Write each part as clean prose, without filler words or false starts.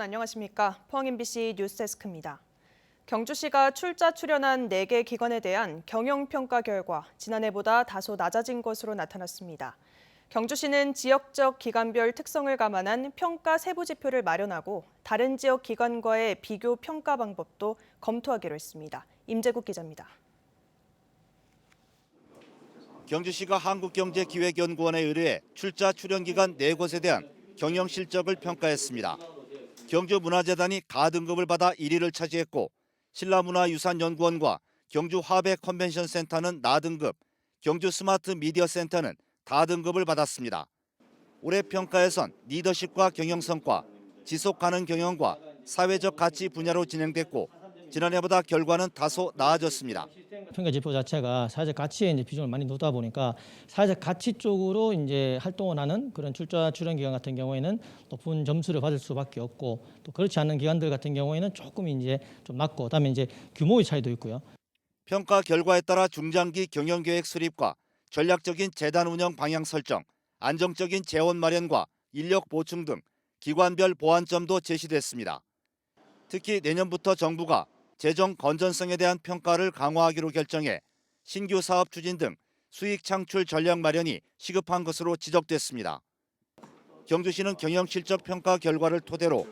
여러분 안녕하십니까? 포항 MBC 뉴스데스크입니다. 경주시가 출자 출연한 4개 기관에 대한 경영평가 결과 지난해보다 다소 낮아진 것으로 나타났습니다. 경주시는 지역적 기관별 특성을 감안한 평가 세부 지표를 마련하고 다른 지역 기관과의 비교 평가 방법도 검토하기로 했습니다. 임재국 기자입니다. 경주시가 한국경제기획연구원에 의뢰해 출자 출연 기관 4곳에 대한 경영 실적을 평가했습니다. 경주문화재단이 가등급을 받아 1위를 차지했고 신라문화유산연구원과 경주화백컨벤션센터는 나등급, 경주스마트미디어센터는 다등급을 받았습니다. 올해 평가에선 리더십과 경영성과, 지속가능 경영과 사회적 가치 분야로 진행됐고 지난해보다 결과는 다소 나아졌습니다. 평가 지표 자체가 사회적 가치에 비중을 많이 두다 보니까 사회적 가치 쪽으로 활동을 하는 그런 출자 출연 기관 같은 경우에는 높은 점수를 받을 수밖에 없고, 또 그렇지 않은 기관들 같은 경우에는 조금 좀 낮고, 그다음에 규모의 차이도 있고요. 평가 결과에 따라 중장기 경영 계획 수립과 전략적인 재단 운영 방향 설정, 안정적인 재원 마련과 인력 보충 등 기관별 보완점도 제시됐습니다. 특히 내년부터 정부가 재정 건전성에 대한 평가를 강화하기로 결정해 신규 사업 추진 등 수익 창출 전략 마련이 시급한 것으로 지적됐습니다. 경주시는 경영 실적 평가 결과를 토대로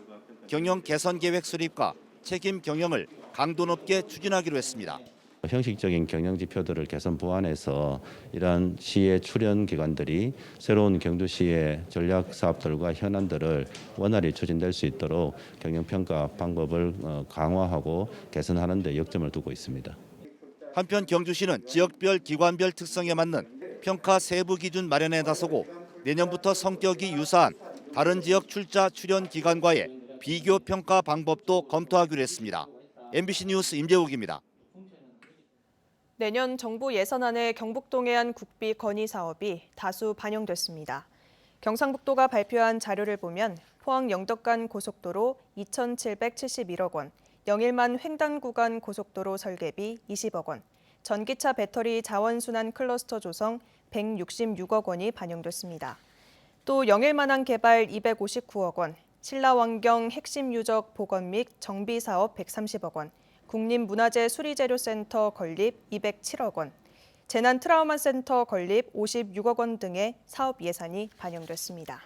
경영 개선 계획 수립과 책임 경영을 강도 높게 추진하기로 했습니다. 형식적인 경영 지표들을 개선 보완해서 이러한 시의 출연 기관들이 새로운 경주시의 전략 사업들과 현안들을 원활히 추진될 수 있도록 경영 평가 방법을 강화하고 개선하는 데 역점을 두고 있습니다. 한편 경주시는 지역별 기관별 특성에 맞는 평가 세부 기준 마련에 나서고 내년부터 성격이 유사한 다른 지역 출자 출연 기관과의 비교 평가 방법도 검토하기로 했습니다. MBC 뉴스 임재욱입니다. 내년 정부 예산안에 경북 동해안 국비 건의 사업이 다수 반영됐습니다. 경상북도가 발표한 자료를 보면 포항 영덕간 고속도로 2,771억 원, 영일만 횡단 구간 고속도로 설계비 20억 원, 전기차 배터리 자원순환 클러스터 조성 166억 원이 반영됐습니다. 또 영일만항 개발 259억 원, 신라환경 핵심 유적 복원 및 정비 사업 130억 원, 국립문화재 수리재료센터 건립 207억 원, 재난 트라우마 센터 건립 56억 원 등의 사업 예산이 반영됐습니다.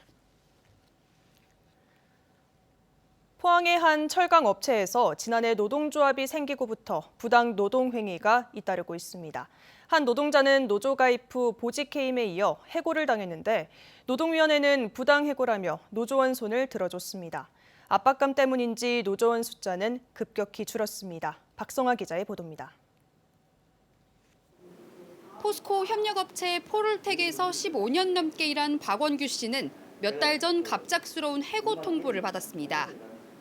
포항의 한 철강 업체에서 지난해 노동조합이 생기고부터 부당 노동 행위가 잇따르고 있습니다. 한 노동자는 노조 가입 후 보직 해임에 이어 해고를 당했는데 노동위원회는 부당 해고라며 노조원 손을 들어줬습니다. 압박감 때문인지 노조원 숫자는 급격히 줄었습니다. 박성아 기자의 보도입니다. 포스코 협력업체 포를텍에서 15년 넘게 일한 박원규 씨는 몇 달 전 갑작스러운 해고 통보를 받았습니다.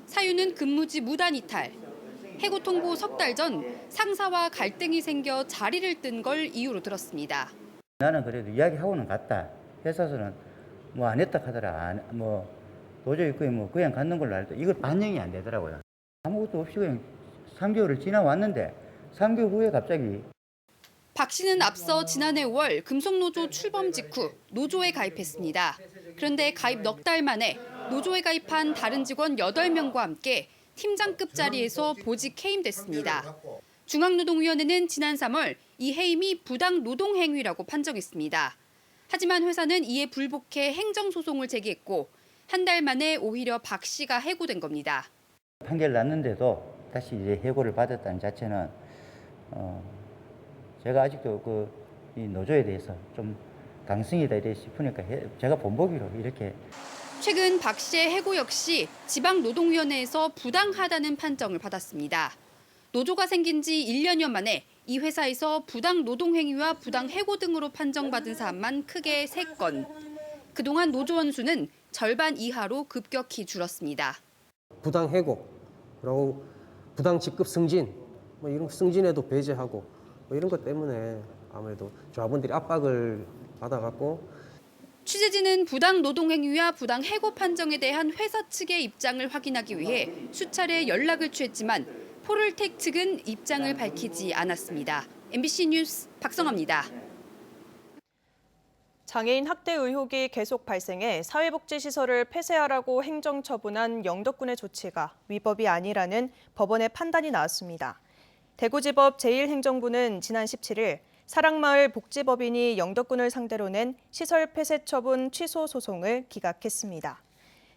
사유는 근무지 무단 이탈. 해고 통보 석 달 전 상사와 갈등이 생겨 자리를 뜬 걸 이유로 들었습니다. 나는 그래도 이야기하고는 갔다. 회사에서는 뭐 안 했다 하더라. 노조 입구에 그냥 갖는 걸로 알고 이걸 반영이 안 되더라고요. 아무것도 없이 그냥 3개월을 지나왔는데 3개월 후에 갑자기. 박 씨는 앞서 지난해 5월 금속노조 출범 직후 노조에 가입했습니다. 그런데 가입 넉 달 만에 노조에 가입한 다른 직원 8명과 함께 팀장급 자리에서 보직 해임됐습니다. 중앙노동위원회는 지난 3월 이 해임이 부당 노동 행위라고 판정했습니다. 하지만 회사는 이에 불복해 행정소송을 제기했고 한 달 만에 오히려 박 씨가 해고된 겁니다. 판결 났는데도 다시 이제 해고를 받았다는 자체는 제가 아직도 이 노조에 대해서 좀 강성이다 이래 싶으니까 제가 본보기로 이렇게. 최근 박 씨의 해고 역시 지방노동위원회에서 부당하다는 판정을 받았습니다. 노조가 생긴 지 1년여 만에 이 회사에서 부당 노동 행위와 부당 해고 등으로 판정받은 사안만 크게 3건. 그동안 노조원 수는 절반 이하로 급격히 줄었습니다. 부당 해고, 그리고 부당 직급 승진, 이런 승진에도 배제하고 이런 것 때문에 아무래도 조합원들이 압박을 받아갖고. 취재진은 부당 노동 행위와 부당 해고 판정에 대한 회사 측의 입장을 확인하기 위해 수차례 연락을 취했지만 포를텍 측은 입장을 밝히지 않았습니다. MBC 뉴스 박성아입니다. 장애인 학대 의혹이 계속 발생해 사회복지시설을 폐쇄하라고 행정처분한 영덕군의 조치가 위법이 아니라는 법원의 판단이 나왔습니다. 대구지법 제1행정부는 지난 17일 사랑마을 복지법인이 영덕군을 상대로 낸 시설 폐쇄 처분 취소 소송을 기각했습니다.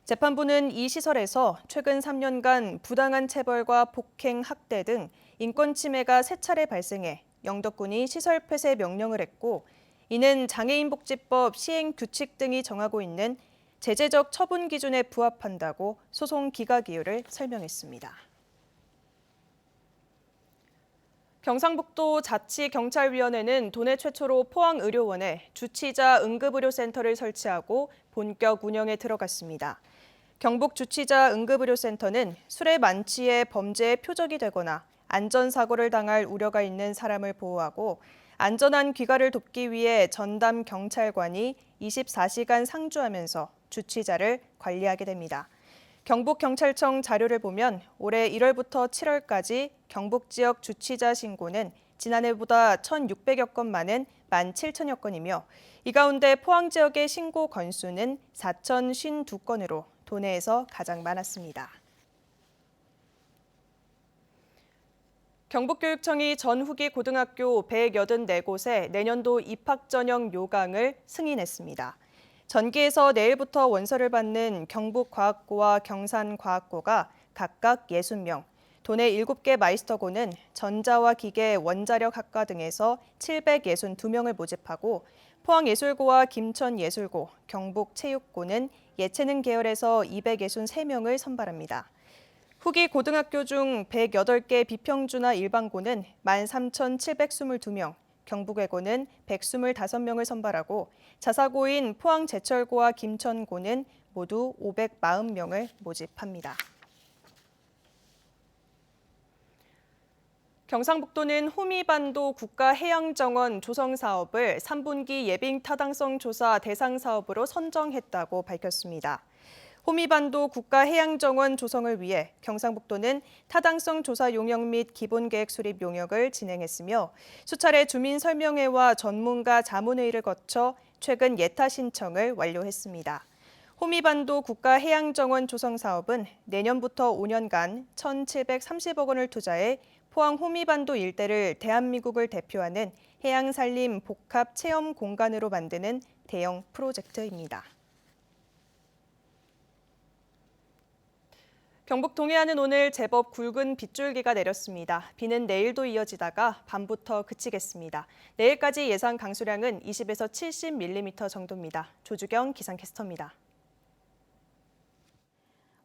재판부는 이 시설에서 최근 3년간 부당한 체벌과 폭행, 학대 등 인권 침해가 3차례 발생해 영덕군이 시설 폐쇄 명령을 했고, 이는 장애인복지법 시행 규칙 등이 정하고 있는 제재적 처분 기준에 부합한다고 소송 기각 이유를 설명했습니다. 경상북도 자치경찰위원회는 도내 최초로 포항의료원에 주치자 응급의료센터를 설치하고 본격 운영에 들어갔습니다. 경북 주치자 응급의료센터는 술에 만취해 범죄의 표적이 되거나 안전사고를 당할 우려가 있는 사람을 보호하고 안전한 귀가를 돕기 위해 전담 경찰관이 24시간 상주하면서 주치자를 관리하게 됩니다. 경북경찰청 자료를 보면 올해 1월부터 7월까지 경북 지역 주치자 신고는 지난해보다 1,600여 건 많은 17,000여 건이며, 이 가운데 포항 지역의 신고 건수는 4,052건으로 도내에서 가장 많았습니다. 경북교육청이 전후기 고등학교 184곳에 내년도 입학 전형 요강을 승인했습니다. 전기에서 내일부터 원서를 받는 경북과학고와 경산과학고가 각각 60명, 도내 7개 마이스터고는 전자와 기계, 원자력 학과 등에서 762명을 모집하고, 포항예술고와 김천예술고, 경북체육고는 예체능 계열에서 263명을 선발합니다. 후기 고등학교 중 108개 비평준화 일반고는 13,722명, 경북외고는 125명을 선발하고 자사고인 포항제철고와 김천고는 모두 540명을 모집합니다. 경상북도는 호미반도 국가해양정원 조성 사업을 3분기 예빙 타당성 조사 대상 사업으로 선정했다고 밝혔습니다. 호미반도 국가해양정원 조성을 위해 경상북도는 타당성 조사 용역 및 기본계획 수립 용역을 진행했으며, 수차례 주민 설명회와 전문가 자문회의를 거쳐 최근 예타 신청을 완료했습니다. 호미반도 국가해양정원 조성 사업은 내년부터 5년간 1,730억 원을 투자해 포항 호미반도 일대를 대한민국을 대표하는 해양산림 복합 체험 공간으로 만드는 대형 프로젝트입니다. 경북 동해안은 오늘 제법 굵은 빗줄기가 내렸습니다. 비는 내일도 이어지다가 밤부터 그치겠습니다. 내일까지 예상 강수량은 20에서 70mm 정도입니다. 조주경 기상캐스터입니다.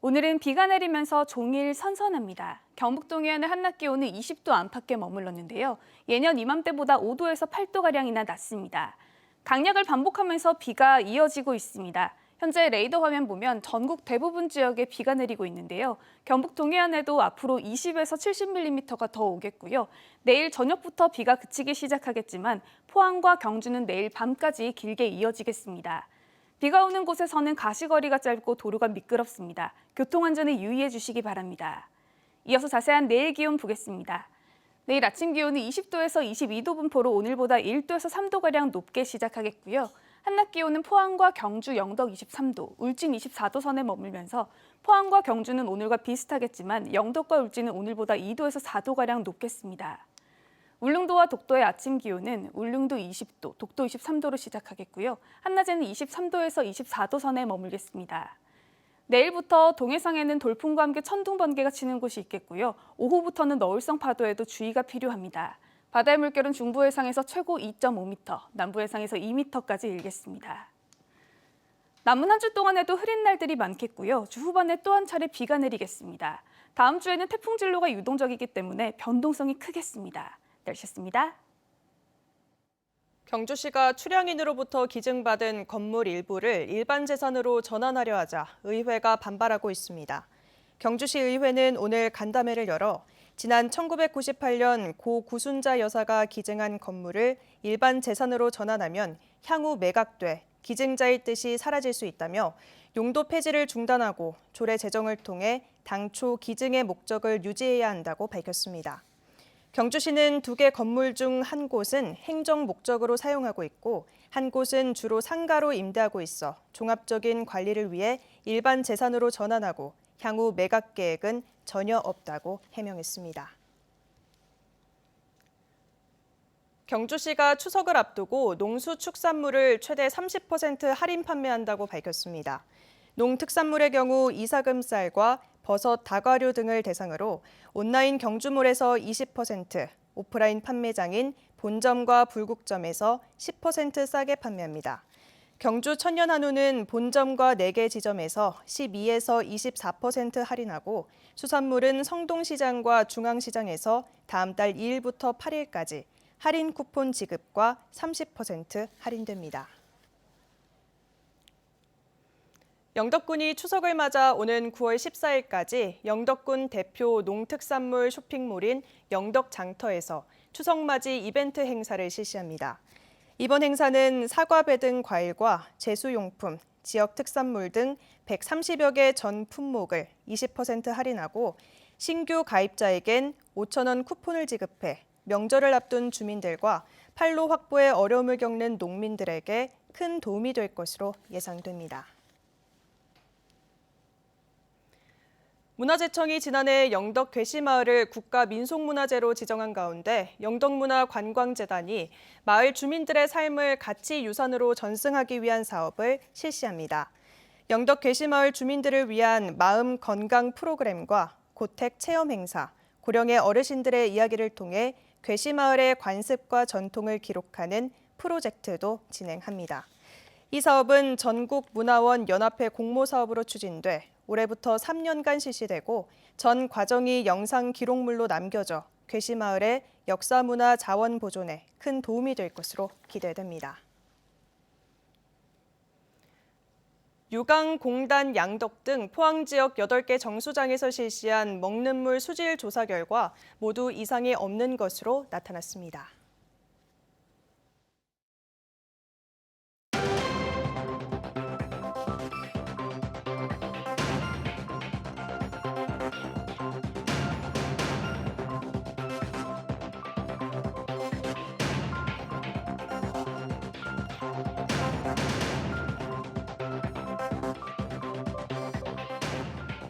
오늘은 비가 내리면서 종일 선선합니다. 경북 동해안의 한낮 기온은 20도 안팎에 머물렀는데요. 예년 이맘때보다 5도에서 8도가량이나 낮습니다. 강약을 반복하면서 비가 이어지고 있습니다. 현재 레이더 화면 보면 전국 대부분 지역에 비가 내리고 있는데요. 경북 동해안에도 앞으로 20에서 70mm가 더 오겠고요. 내일 저녁부터 비가 그치기 시작하겠지만 포항과 경주는 내일 밤까지 길게 이어지겠습니다. 비가 오는 곳에서는 가시거리가 짧고 도로가 미끄럽습니다. 교통안전에 유의해 주시기 바랍니다. 이어서 자세한 내일 기온 보겠습니다. 내일 아침 기온은 20도에서 22도 분포로 오늘보다 1도에서 3도가량 높게 시작하겠고요. 한낮 기온은 포항과 경주, 영덕 23도, 울진 24도 선에 머물면서 포항과 경주는 오늘과 비슷하겠지만 영덕과 울진은 오늘보다 2도에서 4도가량 높겠습니다. 울릉도와 독도의 아침 기온은 울릉도 20도, 독도 23도로 시작하겠고요. 한낮에는 23도에서 24도 선에 머물겠습니다. 내일부터 동해상에는 돌풍과 함께 천둥 번개가 치는 곳이 있겠고요. 오후부터는 너울성 파도에도 주의가 필요합니다. 바다의 물결은 중부 해상에서 최고 2.5m, 남부 해상에서 2m까지 일겠습니다. 남은 한 주 동안에도 흐린 날들이 많겠고요. 주 후반에 또 한 차례 비가 내리겠습니다. 다음 주에는 태풍 진로가 유동적이기 때문에 변동성이 크겠습니다. 날씨였습니다. 경주시가 출향인으로부터 기증받은 건물 일부를 일반 재산으로 전환하려 하자 의회가 반발하고 있습니다. 경주시 의회는 오늘 간담회를 열어 지난 1998년 고 구순자 여사가 기증한 건물을 일반 재산으로 전환하면 향후 매각돼 기증자의 뜻이 사라질 수 있다며 용도 폐지를 중단하고 조례 제정을 통해 당초 기증의 목적을 유지해야 한다고 밝혔습니다. 경주시는 2개 건물 중 한 곳은 행정 목적으로 사용하고 있고 한 곳은 주로 상가로 임대하고 있어 종합적인 관리를 위해 일반 재산으로 전환하고 향후 매각 계획은 전혀 없다고 해명했습니다. 경주시가 추석을 앞두고 농수축산물을 최대 30% 할인 판매한다고 밝혔습니다. 농특산물의 경우 이사금쌀과 버섯, 다과류 등을 대상으로 온라인 경주몰에서 20%, 오프라인 판매장인 본점과 불국점에서 10% 싸게 판매합니다. 경주 천연한우는 본점과 4개 지점에서 12에서 24% 할인하고 수산물은 성동시장과 중앙시장에서 다음 달 2일부터 8일까지 할인 쿠폰 지급과 30% 할인됩니다. 영덕군이 추석을 맞아 오는 9월 14일까지 영덕군 대표 농특산물 쇼핑몰인 영덕장터에서 추석맞이 이벤트 행사를 실시합니다. 이번 행사는 사과배 등 과일과 제수용품, 지역 특산물 등 130여 개 전 품목을 20% 할인하고 신규 가입자에겐 5,000원 쿠폰을 지급해 명절을 앞둔 주민들과 판로 확보에 어려움을 겪는 농민들에게 큰 도움이 될 것으로 예상됩니다. 문화재청이 지난해 영덕 괴시마을을 국가민속문화재로 지정한 가운데 영덕문화관광재단이 마을 주민들의 삶을 가치유산으로 전승하기 위한 사업을 실시합니다. 영덕 괴시마을 주민들을 위한 마음 건강 프로그램과 고택 체험 행사, 고령의 어르신들의 이야기를 통해 괴시마을의 관습과 전통을 기록하는 프로젝트도 진행합니다. 이 사업은 전국문화원 연합회 공모사업으로 추진돼 올해부터 3년간 실시되고 전 과정이 영상 기록물로 남겨져 괴시마을의 역사문화 자원 보존에 큰 도움이 될 것으로 기대됩니다. 유강, 공단, 양덕 등 포항 지역 8개 정수장에서 실시한 먹는 물 수질 조사 결과 모두 이상이 없는 것으로 나타났습니다.